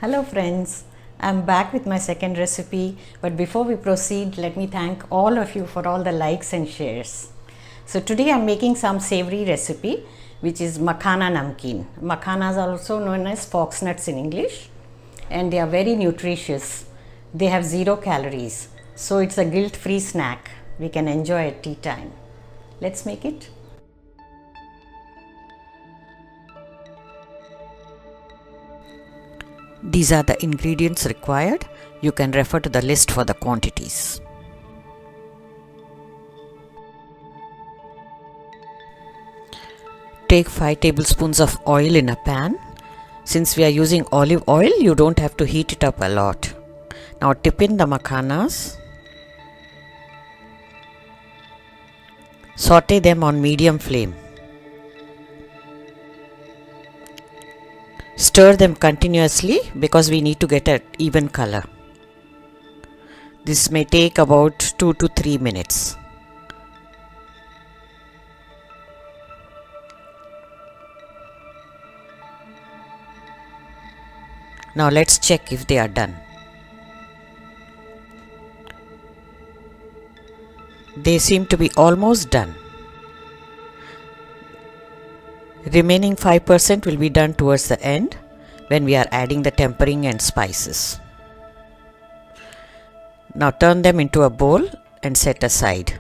Hello friends, I'm back with my second recipe, but before we proceed, let me thank all of you for all the likes and shares. So today I'm making some savory recipe which is Makhana Namkeen. Makhanas are also known as fox nuts in English, and they are very nutritious. They have 0 calories, so it's a guilt-free snack we can enjoy at tea time. Let's make it. These are the ingredients required. You can refer to the list for the quantities. Take 5 tablespoons of oil in a pan. Since we are using olive oil, you don't have to heat it up a lot. Now dip in the makhanas. Saute them on medium flame. Stir them continuously because we need to get an even color. This may take about 2 to 3 minutes. Now let's check if they are done. They seem to be almost done. Remaining 5% will be done towards the end when we are adding the tempering and spices. Now turn them into a bowl and set aside.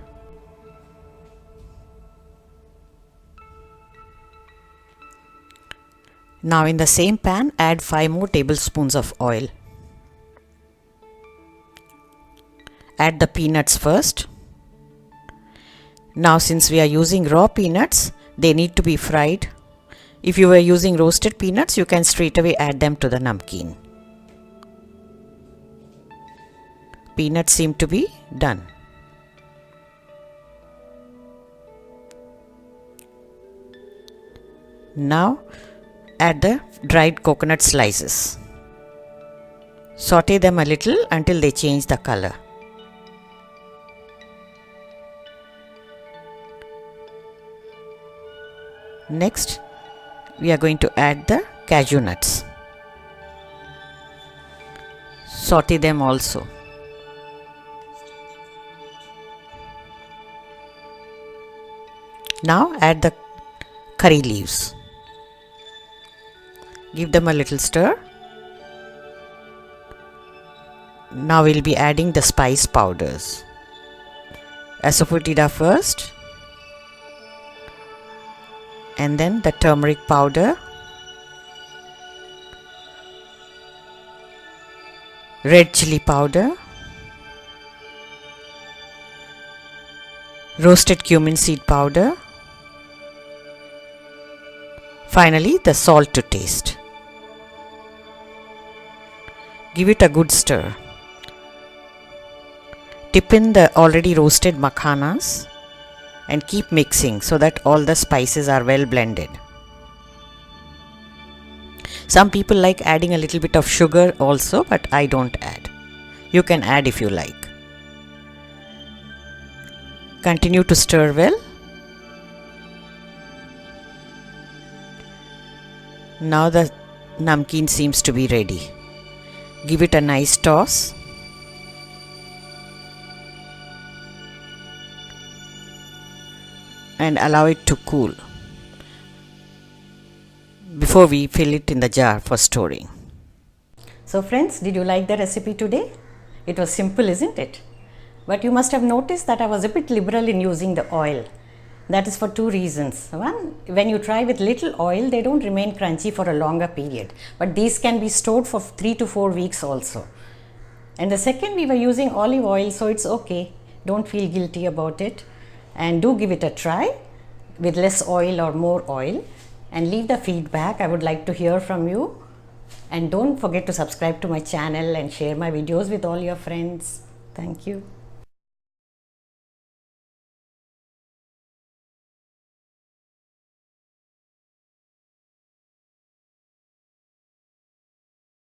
Now in the same pan add 5 more tablespoons of oil. Add the peanuts first. Now since we are using raw peanuts, they need to be fried. If you were using roasted peanuts, you can straight away add them to the namkeen. Peanuts seem to be done. Now add the dried coconut slices. Saute them a little until they change the color. Next, we are going to add the cashew nuts. Saute them also. Now add the curry leaves. Give them a little stir. Now we'll be adding the spice powders. Asafoetida first, and then the turmeric powder, red chilli powder, roasted cumin seed powder, finally the salt to taste. Give it a good stir. Dip in the already roasted makhanas and keep mixing so that all the spices are well blended. Some people like adding a little bit of sugar also, but I don't add. You can add if you like. Continue to stir well. Now the namkeen seems to be ready. Give it a nice toss. And allow it to cool before we fill it in the jar for storing. So friends, did you like the recipe today? It was simple, isn't it? But you must have noticed that I was a bit liberal in using the oil. That is for 2 reasons. One, when you try with little oil, they don't remain crunchy for a longer period. But these can be stored for 3 to 4 weeks also. And the second, we were using olive oil, so it's okay. Don't feel guilty about it. And do give it a try with less oil or more oil, and leave the feedback. I would like to hear from you. And don't forget to subscribe to my channel and share my videos with all your friends. Thank you.